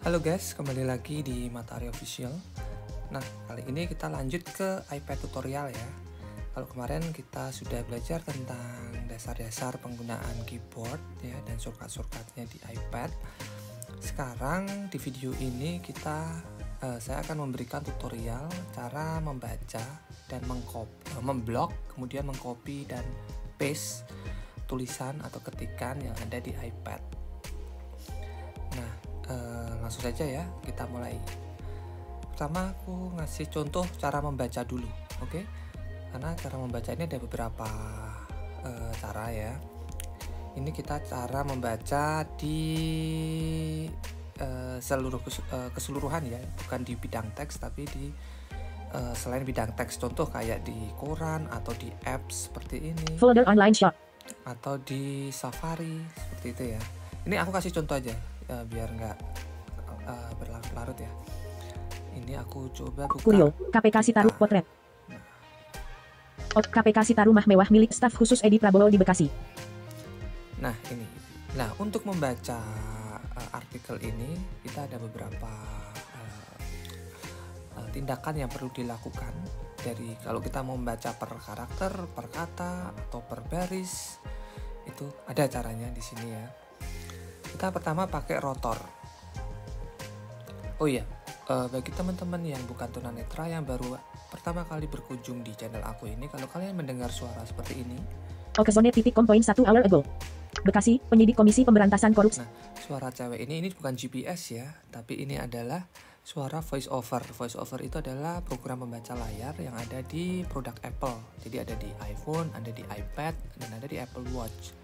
Halo guys, kembali lagi di Matahari Official. Nah, kali ini kita lanjut ke iPad tutorial ya. Kalau kemarin kita sudah belajar tentang dasar-dasar penggunaan keyboard ya dan shortcut-shortcutnya di iPad. Sekarang di video ini saya akan memberikan tutorial cara membaca dan memblok, kemudian mengcopy dan paste tulisan atau ketikan yang ada di iPad. Nah, langsung saja ya, kita mulai. Pertama aku ngasih contoh cara membaca dulu, oke? Karena cara membaca ini ada beberapa cara ya. Ini kita cara membaca di keseluruhan ya, bukan di bidang teks tapi di selain bidang teks, contoh kayak di koran atau di apps seperti ini. Folder online shop. Atau di Safari seperti itu ya. Ini aku kasih contoh aja ya, biar nggak berlarut-larut ya. Ini aku coba buka Kurio, KPK Sitaru Potret. KPK Sitaru rumah mewah milik staf khusus Edi Prabowo di Bekasi. Nah ini. Nah untuk membaca artikel ini kita ada beberapa tindakan yang perlu dilakukan. Dari kalau kita mau membaca per karakter, per kata, atau per baris, itu ada caranya di sini ya. Kita pertama pakai rotor. Oh iya, bagi teman-teman yang bukan tunanetra yang baru pertama kali berkunjung di channel aku ini, kalau kalian mendengar suara seperti ini, Okezone.com 1 hour ago. Bekasi, penyidik Komisi Pemberantasan Korupsi. Nah, suara cewek ini bukan GPS ya, tapi ini adalah suara voice over. Voice over itu adalah program pembaca layar yang ada di produk Apple. Jadi ada di iPhone, ada di iPad, dan ada di Apple Watch.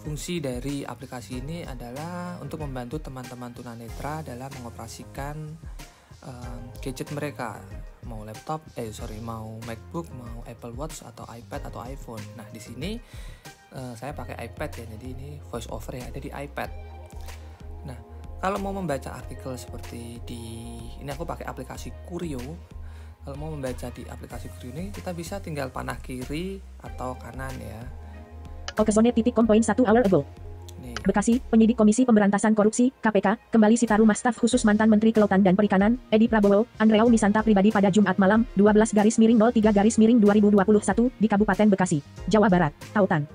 Fungsi dari aplikasi ini adalah untuk membantu teman-teman tunanetra dalam mengoperasikan gadget mereka, mau laptop, mau MacBook, mau Apple Watch atau iPad atau iPhone. Nah di sini saya pakai iPad ya, jadi ini voice over yang ada di iPad. Nah kalau mau membaca artikel seperti ini aku pakai aplikasi Kurio. Kalau mau membaca di aplikasi Kurio ini kita bisa tinggal panah kiri atau kanan ya. Okezone.com 1 hour ago. Nih. Bekasi, penyidik Komisi Pemberantasan Korupsi, KPK, kembali sita rumah staf khusus mantan Menteri Kelautan dan Perikanan, Edi Prabowo, Andreau Nisanta pribadi pada Jumat malam, 12/03/2021 di Kabupaten Bekasi, Jawa Barat, Tautan.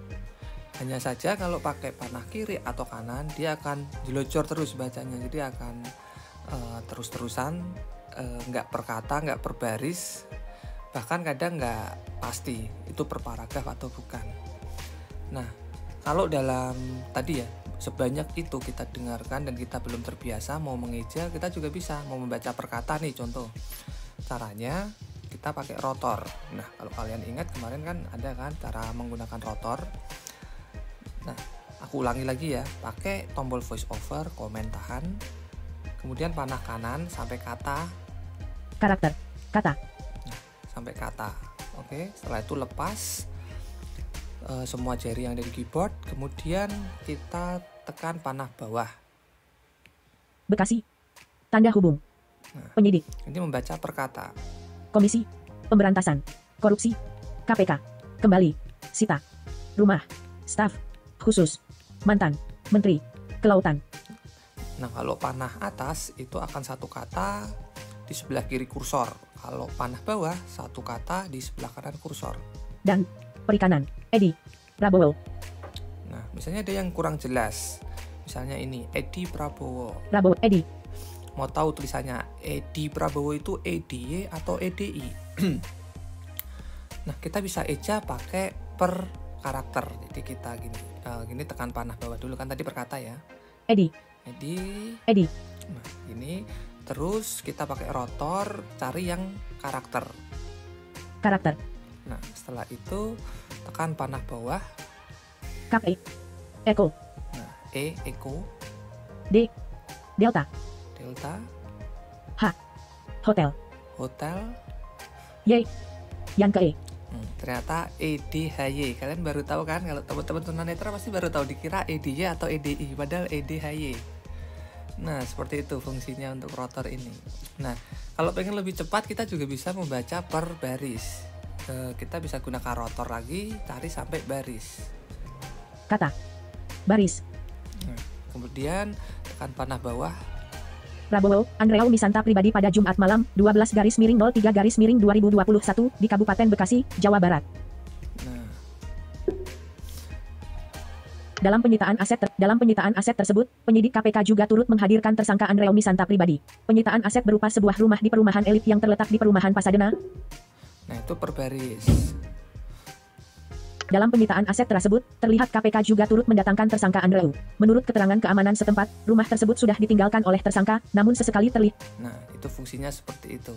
Hanya saja kalau pakai panah kiri atau kanan, dia akan jelocor terus bacanya, jadi akan terus-terusan, nggak per kata, nggak per baris, bahkan kadang nggak pasti itu per paragraf atau bukan. Nah, kalau dalam tadi ya, sebanyak itu kita dengarkan dan kita belum terbiasa mau mengeja, kita juga bisa mau membaca per kata nih contoh. Caranya kita pakai rotor. Nah, kalau kalian ingat kemarin kan ada kan cara menggunakan rotor. Nah, aku ulangi lagi ya, pakai tombol voice over, komen tahan, kemudian panah kanan sampai kata. Karakter, kata. Nah, sampai kata. Oke, setelah itu lepas semua jari yang ada di keyboard, kemudian kita tekan panah bawah. Bekasi, tanda hubung. Nah, penyidik. Ini membaca per kata. Komisi Pemberantasan Korupsi, KPK, kembali sita rumah staf khusus mantan Menteri Kelautan. Nah, kalau panah atas itu akan satu kata di sebelah kiri kursor. Kalau panah bawah satu kata di sebelah kanan kursor. Dan Perikanan, Edi Prabowo. Nah, misalnya ada yang kurang jelas. Misalnya ini, Edi Prabowo. Prabowo, Edi. Mau tahu tulisannya Edi Prabowo itu EDY atau EDI? Nah, kita bisa eja pakai per karakter. Jadi kita gini tekan panah bawah dulu, kan tadi per kata ya. Edi. Edi. Nah, ini terus kita pakai rotor, cari yang karakter. Karakter. Nah, setelah itu tekan panah bawah. KP. Eko. Nah, Eko. D. Delta. Delta. H. Hotel. Hotel. Y. Yang ke E. Ternyata EDHY. Kalian baru tahu kan? Kalau teman-teman tunanetra pasti baru tahu, dikira EDY atau EDI, padahal EDHY. Nah, seperti itu fungsinya untuk rotor ini. Nah, kalau pengen lebih cepat kita juga bisa membaca per baris. Kita bisa gunakan rotor lagi, cari sampai baris. Kata. Baris. Nah, kemudian tekan panah bawah. Prabowo, Andreau Misanta pribadi pada Jumat malam, 12/03/2021 di Kabupaten Bekasi, Jawa Barat. Nah, Dalam penyitaan aset tersebut, penyidik KPK juga turut menghadirkan tersangka Andreau Misanta pribadi. Penyitaan aset berupa sebuah rumah di perumahan elit yang terletak di perumahan Pasadena. nah itu per baris. Dalam penyitaan aset tersebut, terlihat KPK juga turut mendatangkan tersangka Andreau. Menurut keterangan keamanan setempat, rumah tersebut sudah ditinggalkan oleh tersangka, namun sesekali terlihat. Nah, itu fungsinya seperti itu.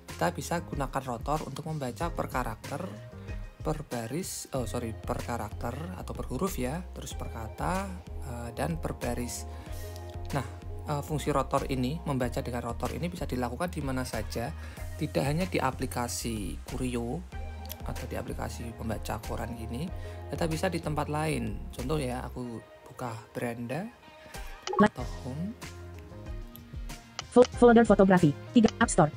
Kita bisa gunakan rotor untuk membaca per karakter, per karakter atau per huruf ya, terus per kata, dan per baris. Nah, fungsi rotor ini, membaca dengan rotor ini bisa dilakukan di mana saja, tidak hanya di aplikasi Kurio atau di aplikasi pembaca koran gini, kita bisa di tempat lain. Contoh ya, aku buka beranda atau home. Folder fotografi, 3 App Store.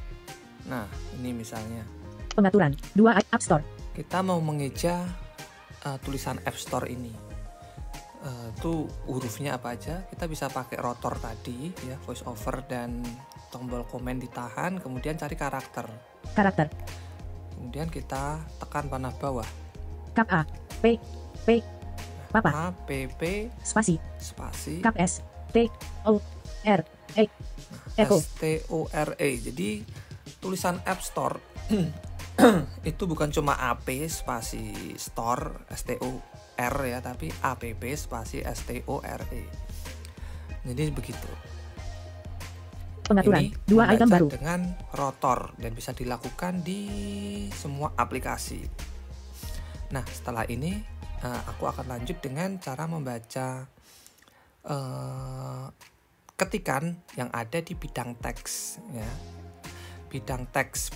Nah, ini misalnya Pengaturan, 2 App Store. kita mau mengeja tulisan App Store ini. Itu hurufnya apa aja, kita bisa pakai rotor tadi ya, voice over dan tombol komen ditahan, kemudian cari karakter. Kemudian kita tekan panah bawah. Kap A, P, Papa, A, P, spasi, Kap S, T, O, R, E, Eko. STORE. Jadi tulisan App Store itu bukan cuma AP spasi store STOR ya, tapi APP spasi STORE. Jadi begitu. Pengaturan, Ini 2 item membaca baru. dengan rotor dan bisa dilakukan di semua aplikasi. Nah, setelah ini aku akan lanjut dengan cara membaca ketikan yang ada di bidang teks ya. Bidang teks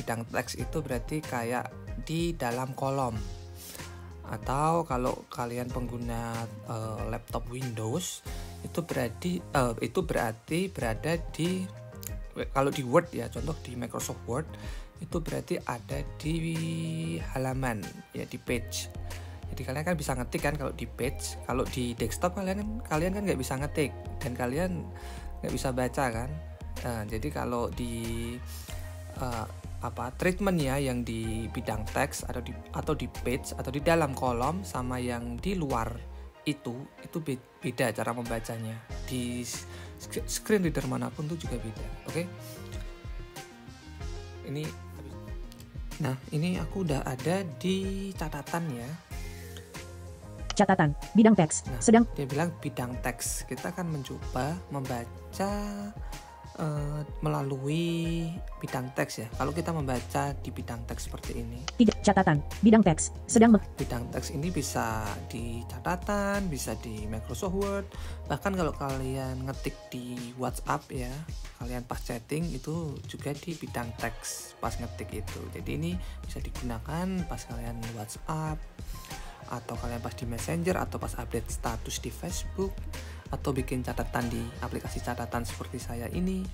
itu berarti kayak di dalam kolom. Atau kalau kalian pengguna laptop Windows itu berarti berada di, kalau di Word ya, contoh di Microsoft Word itu berarti ada di halaman ya, di page. Jadi kalian kan bisa ngetik kan kalau di page. Kalau di desktop kalian kan nggak bisa ngetik dan kalian nggak bisa baca kan. Nah, jadi kalau di treatment ya, yang di bidang teks atau di page atau di dalam kolom sama yang di luar itu beda cara membacanya. Di screen reader manapun itu juga beda. Oke. Ini aku udah ada di catatan ya. Catatan, bidang teks, Nah, sedang. dia bilang bidang teks. Kita akan mencoba membaca melalui bidang teks ya. Kalau kita membaca di bidang teks seperti ini. Tidak, catatan, bidang teks, sedang. Bidang teks ini bisa di catatan, bisa di Microsoft Word. Bahkan kalau kalian ngetik di WhatsApp ya, kalian pas chatting itu juga di bidang teks pas ngetik itu. Jadi ini bisa digunakan pas kalian WhatsApp, atau kalian pas di Messenger, atau pas update status di Facebook, atau bikin catatan di aplikasi catatan seperti saya ini.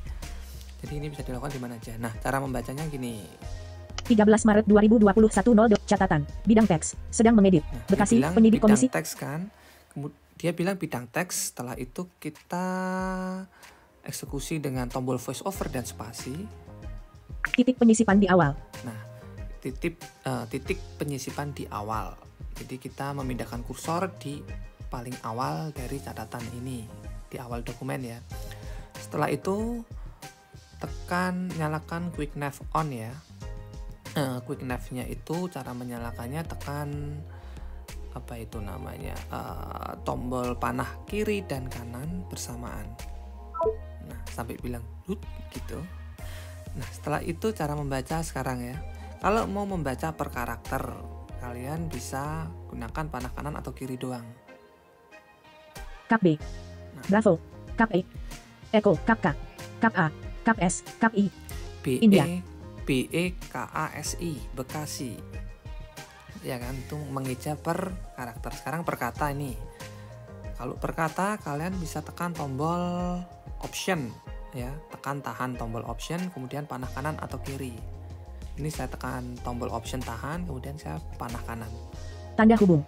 Jadi ini bisa dilakukan di mana aja. Nah, cara membacanya gini. 13 Maret 2021 catatan, bidang teks, sedang mengedit. Nah, Bekasi, dia bilang penyidik bidang komisi. teks kan. Dia bilang bidang teks, setelah itu kita eksekusi dengan tombol voice over dan spasi. Titik penyisipan di awal. Nah, titik penyisipan di awal. Jadi kita memindahkan kursor di paling awal dari catatan ini, di awal dokumen ya. Setelah itu nyalakan quick nav on ya. Quick nav-nya itu cara menyalakannya tekan tombol panah kiri dan kanan bersamaan. Nah, sampai bilang gitu. Nah, setelah itu cara membaca sekarang ya. Kalau mau membaca per karakter, kalian bisa gunakan panah kanan atau kiri doang. Kap B, Bravo, Kap E, Eko, Kap K, Kap A, Kap S, Kap I, India. BEKASI, Bekasi. Ya kan, itu mengeja per karakter. Sekarang per kata ini. Kalau per kata kalian bisa tekan tombol option ya, tekan tahan tombol option, kemudian panah kanan atau kiri. Ini saya tekan tombol option tahan, kemudian saya panah kanan. Tanda hubung,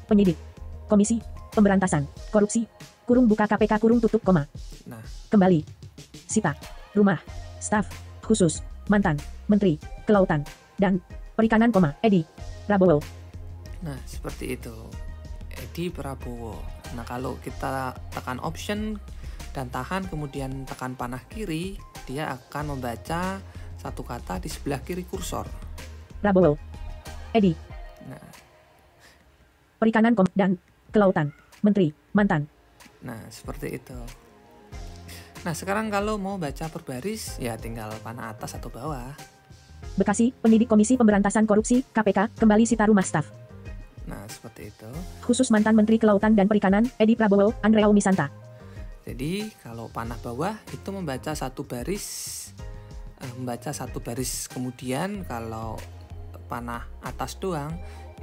penyidik, Komisi Pemberantasan Korupsi, kurung buka KPK kurung tutup koma. Nah, Kembali. Sita. Rumah. Staf. Khusus. Mantan. Menteri. Kelautan. Dan. Perikanan koma. Edi. Prabowo. nah seperti itu. Edi Prabowo. Nah, kalau kita tekan option dan tahan kemudian tekan panah kiri, dia akan membaca satu kata di sebelah kiri kursor. Prabowo. Edi. Nah, Perikanan koma. Dan. Kelautan. Menteri. Mantan. nah seperti itu. Nah, sekarang kalau mau baca per baris, ya tinggal panah atas atau bawah. Bekasi. Penyidik Komisi Pemberantasan Korupsi. KPK. Kembali sita rumah staf. Nah, seperti itu. Khusus mantan Menteri Kelautan dan Perikanan. Edi Prabowo. Andreau Misanta. Jadi, kalau panah bawah itu membaca satu baris, kemudian kalau panah atas doang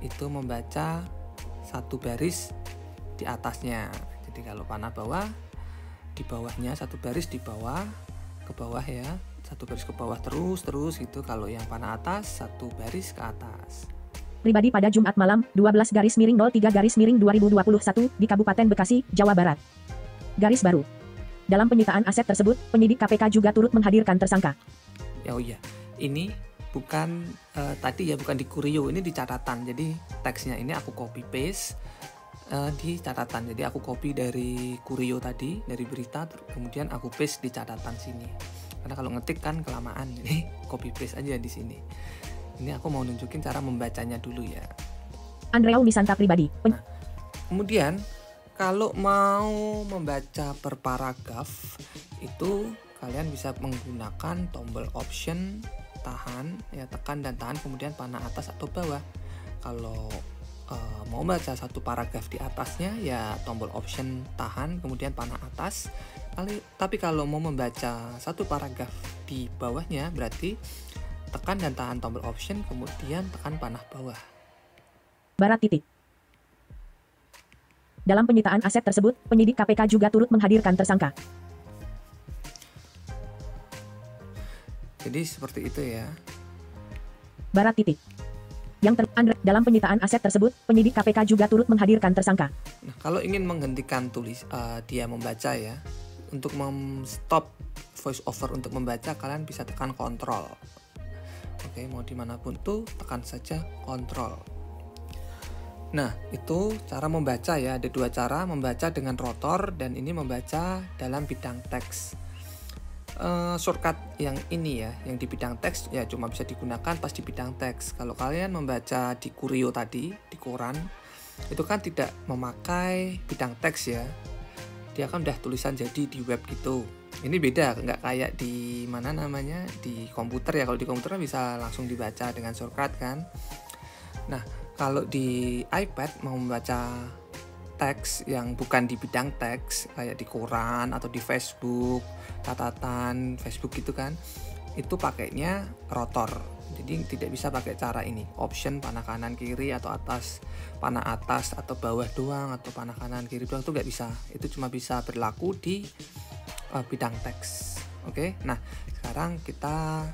itu membaca satu baris di atasnya. Jadi kalau panah bawah, di bawahnya satu baris di bawah, ke bawah ya, satu baris ke bawah terus gitu. Kalau yang panah atas, satu baris ke atas. Pribadi pada Jumat malam, 12/03/2021 di Kabupaten Bekasi, Jawa Barat. Garis baru. Dalam penyitaan aset tersebut, penyidik KPK juga turut menghadirkan tersangka. Oh iya, ini bukan tadi ya, bukan di Kurio, ini di catatan. Jadi teksnya ini aku copy paste di catatan. Jadi aku copy dari Kurio tadi, dari berita, kemudian aku paste di catatan sini. Karena kalau ngetik kan kelamaan, ini copy paste aja di sini. Ini aku mau nunjukin cara membacanya dulu ya. Andreau Misanta pribadi. Kemudian kalau mau membaca per paragraf itu kalian bisa menggunakan tombol option, tahan, ya tekan dan tahan, kemudian panah atas atau bawah. Kalau mau baca satu paragraf di atasnya ya tombol option, tahan, kemudian panah atas. Tapi kalau mau membaca satu paragraf di bawahnya berarti tekan dan tahan tombol option, kemudian tekan panah bawah. Barat titik. Dalam penyitaan aset tersebut, penyidik KPK juga turut menghadirkan tersangka. Jadi seperti itu ya. Barat titik. Dalam penyitaan aset tersebut, penyidik KPK juga turut menghadirkan tersangka. Nah, kalau ingin menghentikan dia membaca ya, untuk stop voice over untuk membaca, kalian bisa tekan kontrol. Oke, mau dimanapun tuh tekan saja kontrol. Nah, itu cara membaca ya. Ada dua cara, membaca dengan rotor dan ini membaca dalam bidang teks. Shortcut yang ini ya, yang di bidang teks ya cuma bisa digunakan pas di bidang teks. Kalau kalian membaca di Kurio tadi, di koran, itu kan tidak memakai bidang teks ya. Dia kan udah tulisan jadi di web gitu. Ini beda, nggak kayak di mana namanya, di komputer ya. Kalau di komputer kan bisa langsung dibaca dengan shortcut kan. Nah, kalau di iPad mau membaca teks yang bukan di bidang teks kayak di koran atau di Facebook, catatan Facebook gitu kan, itu pakainya rotor. Jadi tidak bisa pakai cara ini, option panah kanan kiri atau atas, panah atas atau bawah doang, atau panah kanan kiri doang, itu nggak bisa. Itu cuma bisa berlaku di bidang teks. Oke, nah sekarang kita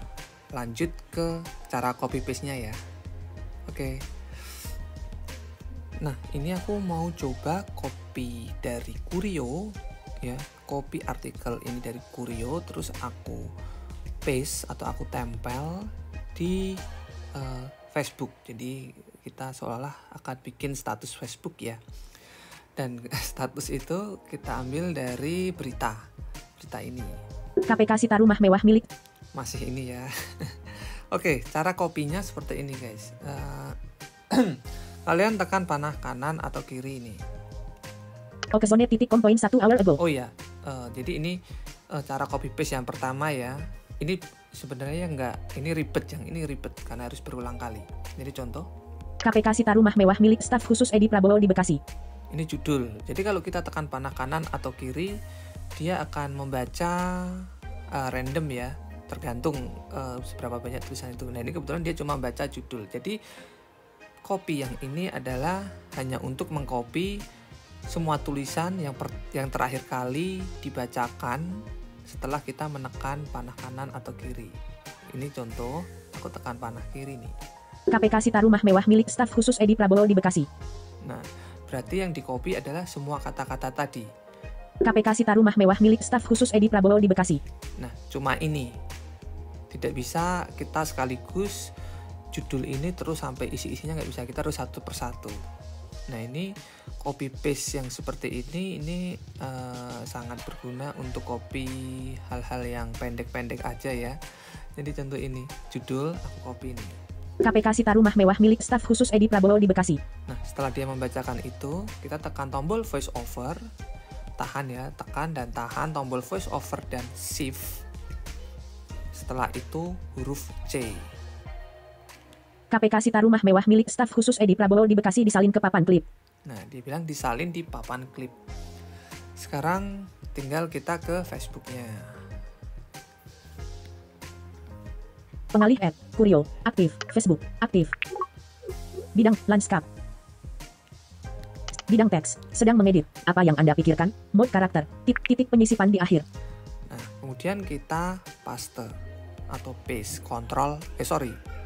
lanjut ke cara copy paste nya ya. Oke. Nah, ini aku mau coba copy dari Kurio ya, copy artikel ini dari Kurio, terus aku paste atau aku tempel di Facebook. Jadi kita seolah-olah akan bikin status Facebook ya. Dan status itu kita ambil dari berita ini. KPK sita rumah mewah milik. Masih ini ya. Oke, cara kopinya seperti ini guys. Kalian tekan panah kanan atau kiri ini. Okezone.com.1 hour ago. Oh ya, jadi ini cara copy paste yang pertama ya. Ini sebenarnya ini ribet karena harus berulang kali. Jadi contoh. KPK sita rumah mewah milik staf khusus Edi Prabowo di Bekasi. Ini judul. Jadi kalau kita tekan panah kanan atau kiri, dia akan membaca random ya, tergantung seberapa banyak tulisan itu. Nah ini kebetulan dia cuma baca judul. Jadi copy yang ini adalah hanya untuk mengcopy semua tulisan yang terakhir kali dibacakan setelah kita menekan panah kanan atau kiri. Ini contoh, aku tekan panah kiri nih. KPK sita rumah mewah milik staf khusus Edi Prabowo di Bekasi. Nah, berarti yang di copy adalah semua kata-kata tadi. KPK Sita rumah mewah milik staf khusus Edi Prabowo di Bekasi. Nah, cuma ini. Tidak bisa kita sekaligus judul ini terus sampai isi-isinya, nggak bisa, kita harus satu persatu. Nah, ini copy paste yang seperti ini sangat berguna untuk copy hal-hal yang pendek-pendek aja ya. Jadi contoh ini, judul aku copy ini. KPK Sita rumah mewah milik staf khusus Edi Prabowo di Bekasi. Nah, setelah dia membacakan itu, kita tekan tombol voice over, tahan ya, tekan dan tahan tombol voice over dan shift. Setelah itu huruf C. KPK Sita rumah mewah milik staf khusus Edi Prabowo di Bekasi disalin ke papan klip. Nah, dia bilang disalin di papan klip. Sekarang tinggal kita ke Facebooknya. Pengalih Kurio, aktif, Facebook, aktif. Bidang, lanskap. Bidang teks, sedang mengedit. Apa yang Anda pikirkan? Mode karakter, titik penyisipan di akhir. Nah, kemudian kita paste atau paste,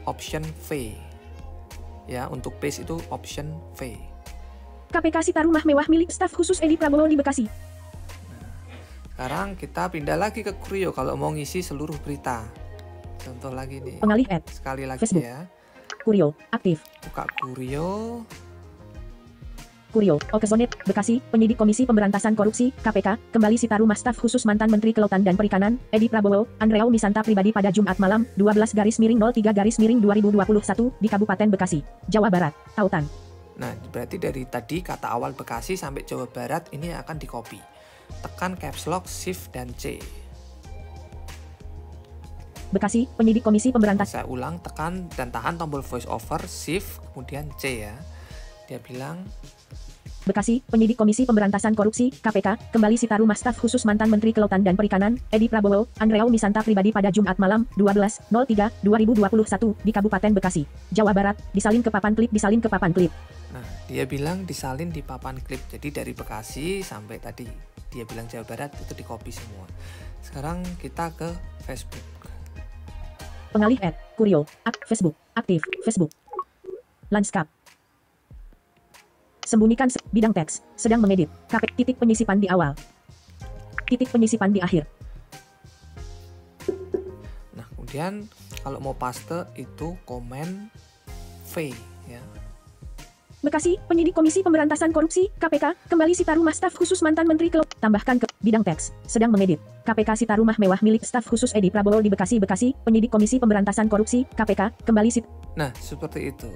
option V. Ya, untuk paste itu option V. KPK Sita rumah mewah milik staf khusus Edi Prabowo di Bekasi. Sekarang kita pindah lagi ke Kurio kalau mau ngisi seluruh berita. Contoh lagi nih. Pengalih Sekali lagi Facebook. ya. Kurio, aktif. Buka Kurio. Kurio, Okezonet, Bekasi, penyidik Komisi Pemberantasan Korupsi, KPK, kembali sita rumah staf khusus mantan Menteri Kelautan dan Perikanan, Edi Prabowo, Andreau Misanta pribadi pada Jumat malam, 12/03/2021 di Kabupaten Bekasi, Jawa Barat, Tautan. Nah, berarti dari tadi kata awal Bekasi sampai Jawa Barat ini akan di-copy. Tekan caps lock, shift, dan C. Bekasi, penyidik Komisi Pemberantasan. Saya ulang, tekan dan tahan tombol voice over, shift, kemudian C ya. Dia bilang, Bekasi, penyidik Komisi Pemberantasan Korupsi, KPK, kembali sita rumah staf khusus mantan Menteri Kelautan dan Perikanan, Edi Prabowo, Andreau Misanta pribadi pada Jumat malam, 12/03/2021 di Kabupaten Bekasi, Jawa Barat, disalin ke papan klip. nah dia bilang disalin di papan klip. Jadi dari Bekasi sampai tadi dia bilang Jawa Barat itu di-copy semua. Sekarang kita ke Facebook. Pengalih Kurio, Facebook, aktif, Facebook. Lanskap. Sembunyikan bidang teks, sedang mengedit, titik penyisipan di awal. Titik penyisipan di akhir. Nah, kemudian kalau mau paste itu komen V ya. Bekasi, penyidik Komisi Pemberantasan Korupsi, KPK, kembali sita rumah staf khusus mantan Menteri Kelautan. Tambahkan ke bidang teks, sedang mengedit. KPK sita rumah mewah milik staf khusus Edi Prabowo di Bekasi, penyidik Komisi Pemberantasan Korupsi, KPK, kembali sita. Nah, seperti itu.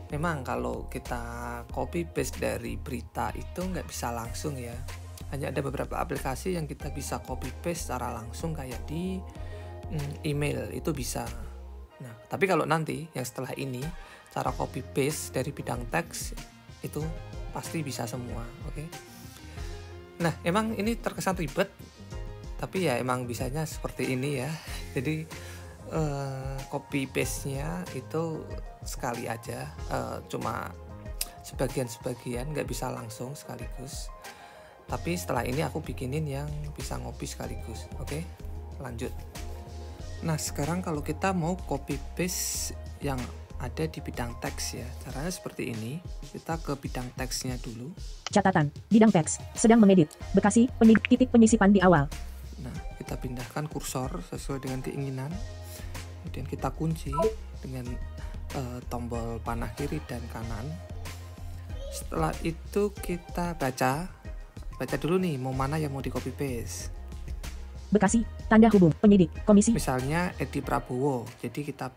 Memang kalau kita copy paste dari berita itu nggak bisa langsung ya. Hanya ada beberapa aplikasi yang kita bisa copy paste secara langsung kayak di email itu bisa. Nah, tapi kalau nanti yang setelah ini cara copy paste dari bidang teks itu pasti bisa semua, oke? Nah, emang ini terkesan ribet, tapi ya emang bisanya seperti ini ya. Jadi copy paste-nya itu sekali aja, cuma sebagian-sebagian, nggak bisa langsung sekaligus. Tapi setelah ini aku bikinin yang bisa ngopi sekaligus, oke? Lanjut. Nah, sekarang kalau kita mau copy paste yang ada di bidang teks ya, caranya seperti ini. Kita ke bidang teksnya dulu. Catatan, bidang teks, sedang mengedit. Bekasi, titik penyisipan di awal. Nah, kita pindahkan kursor sesuai dengan keinginan. Kemudian kita kunci dengan tombol panah kiri dan kanan. Setelah itu kita baca dulu nih mau mana yang mau di copy paste. Bekasi, tanda hubung, penyidik, komisi. Misalnya Edi Prabowo, jadi kita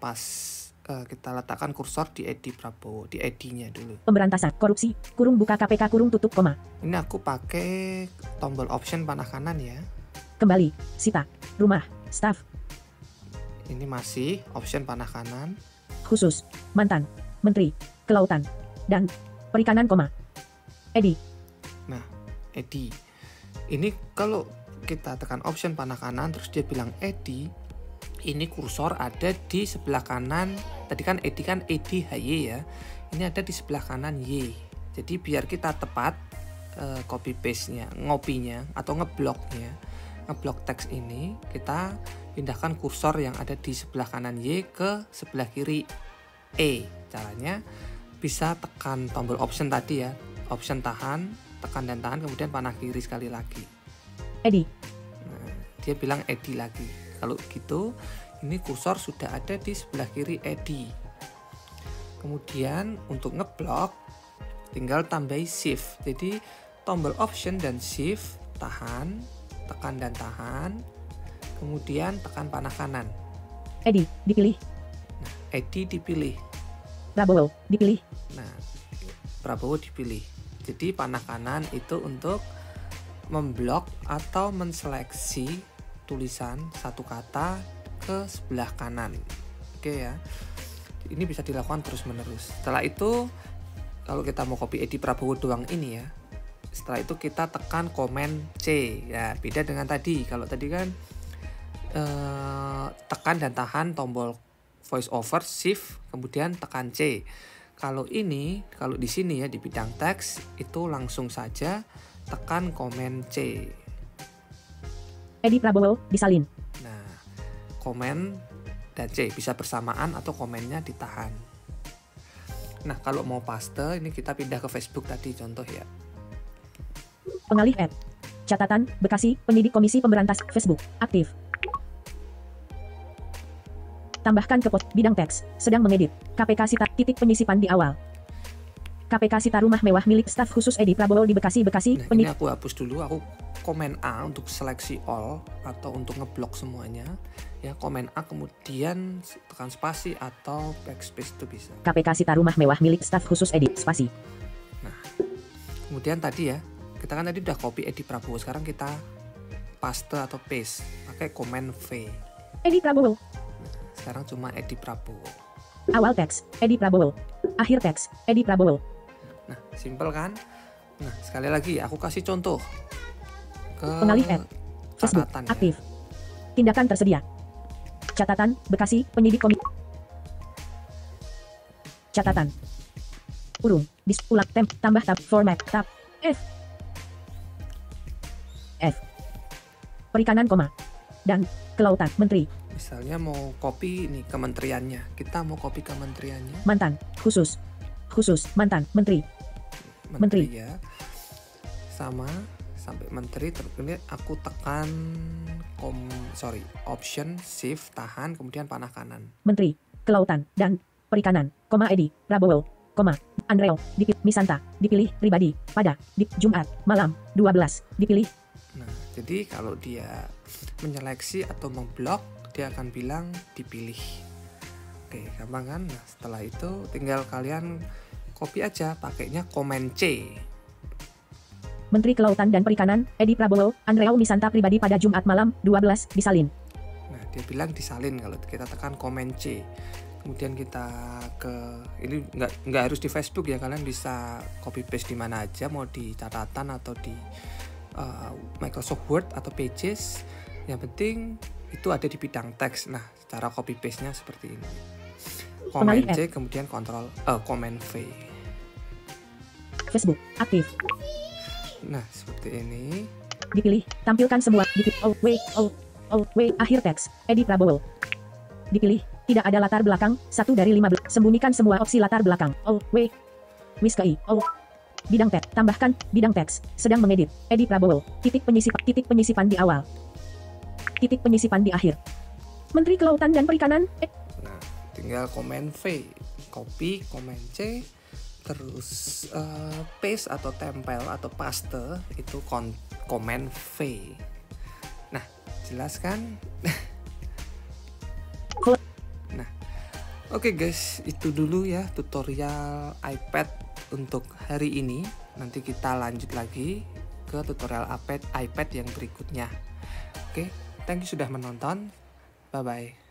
kita letakkan kursor di Edi Prabowo, di Edi-nya dulu. Pemberantasan korupsi, kurung buka KPK kurung tutup koma. Ini aku pakai tombol option panah kanan ya. Kembali, sita, rumah, staf. Ini masih option panah kanan. Khusus, mantan, Menteri, Kelautan, dan Perikanan koma. Edi. Nah, Edi. Ini kalau kita tekan option panah kanan terus dia bilang Edi, ini kursor ada di sebelah kanan. Tadi kan Edi kan Edi HY ya. Ini ada di sebelah kanan Y. Jadi biar kita tepat copy paste-nya, ngopinya atau ngeblok teks ini, kita pindahkan kursor yang ada di sebelah kanan Y ke sebelah kiri E. Caranya bisa tekan tombol option tadi ya. Option tahan, tekan dan tahan, kemudian panah kiri sekali lagi. Edi. Nah, dia bilang edi lagi. Kalau gitu, ini kursor sudah ada di sebelah kiri edi. Kemudian untuk ngeblok, tinggal tambahi shift. Jadi tombol option dan shift, tahan, tekan dan tahan. Kemudian tekan panah kanan. Edi, dipilih. Nah, edi dipilih. Prabowo, dipilih. Nah, Prabowo dipilih. Jadi panah kanan itu untuk memblok atau menseleksi tulisan satu kata ke sebelah kanan. Oke ya. Ini bisa dilakukan terus-menerus. Setelah itu, kalau kita mau copy Edi Prabowo doang ini ya, setelah itu kita tekan Command C. Ya, beda dengan tadi. Kalau tadi kan tekan dan tahan tombol voice over shift, kemudian tekan C. Kalau di sini ya di bidang teks itu langsung saja tekan Command C. Edi Prabowo, disalin. Nah, Command dan C bisa bersamaan atau komennya ditahan. Nah, kalau mau paste, ini kita pindah ke Facebook tadi contoh ya. Pengalih add. Catatan, Bekasi, penyidik Komisi Pemberantasan Facebook, aktif. Tambahkan ke pos, bidang teks, sedang mengedit. KPK Sita, titik penyisipan di awal. KPK Sita rumah mewah milik staf khusus Edi Prabowo di Bekasi. Nah, ini aku hapus dulu, aku komen A untuk seleksi all atau untuk ngeblok semuanya. Ya, komen A kemudian tekan spasi atau backspace itu bisa. KPK Sita rumah mewah milik staf khusus Edi, spasi. Nah, kemudian tadi ya, kita kan tadi udah copy Edi Prabowo, sekarang kita paste atau paste pakai Command V. Edi Prabowo. Sekarang cuma Edi Prabowo. Awal teks, Edi Prabowo. Akhir teks, Edi Prabowo. Nah, simple kan? Nah, sekali lagi aku kasih contoh ke Pengalih add. Facebook, catatan aktif. ya. Tindakan tersedia. Catatan, Bekasi, penyidik Komisi. Catatan. Urung, ulang, tambah tab, format, tab, F. Perikanan, koma. Dan, kelautan, menteri. Misalnya mau copy nih kementeriannya, kita mau copy kementeriannya. Mantan, khusus, mantan, menteri. Menteri ya. Sama sampai menteri, terus aku tekan option shift tahan kemudian panah kanan. Menteri, kelautan dan perikanan, koma Edi Prabowo, koma Andreo, Misanta, dipilih pribadi pada Jumat malam 12, dipilih. Nah, jadi kalau dia menyeleksi atau memblok, dia akan bilang dipilih. Oke, gampang kan? Nah, setelah itu tinggal kalian copy aja, pakainya Command C. Menteri Kelautan dan Perikanan, Edi Prabowo, Andreo Misanta pribadi pada Jumat malam 12, disalin. Nah, dia bilang disalin kalau kita tekan Command C. Kemudian kita ini nggak harus di Facebook ya, kalian bisa copy paste di mana aja, mau di catatan atau di Microsoft Word atau Pages. Yang penting itu ada di bidang teks. Nah, cara copy paste-nya seperti ini. Command C kemudian Command V. Facebook aktif. Nah, seperti ini. Dipilih, tampilkan semua. Akhir teks, Edi Prabowo. Dipilih, tidak ada latar belakang, 1 dari 15. Sembunyikan semua opsi latar belakang. Bidang teks, tambahkan, bidang teks, sedang mengedit, Edi Prabowo, titik penyisipan di awal. Titik penyisipan di akhir. Menteri Kelautan dan Perikanan. Nah, tinggal Command V, copy, Command C, terus paste atau tempel atau paste itu Command V. Nah, jelas kan? Nah, oke guys, itu dulu ya tutorial iPad untuk hari ini. Nanti kita lanjut lagi ke tutorial iPad yang berikutnya. Oke. Thank you sudah menonton. Bye-bye.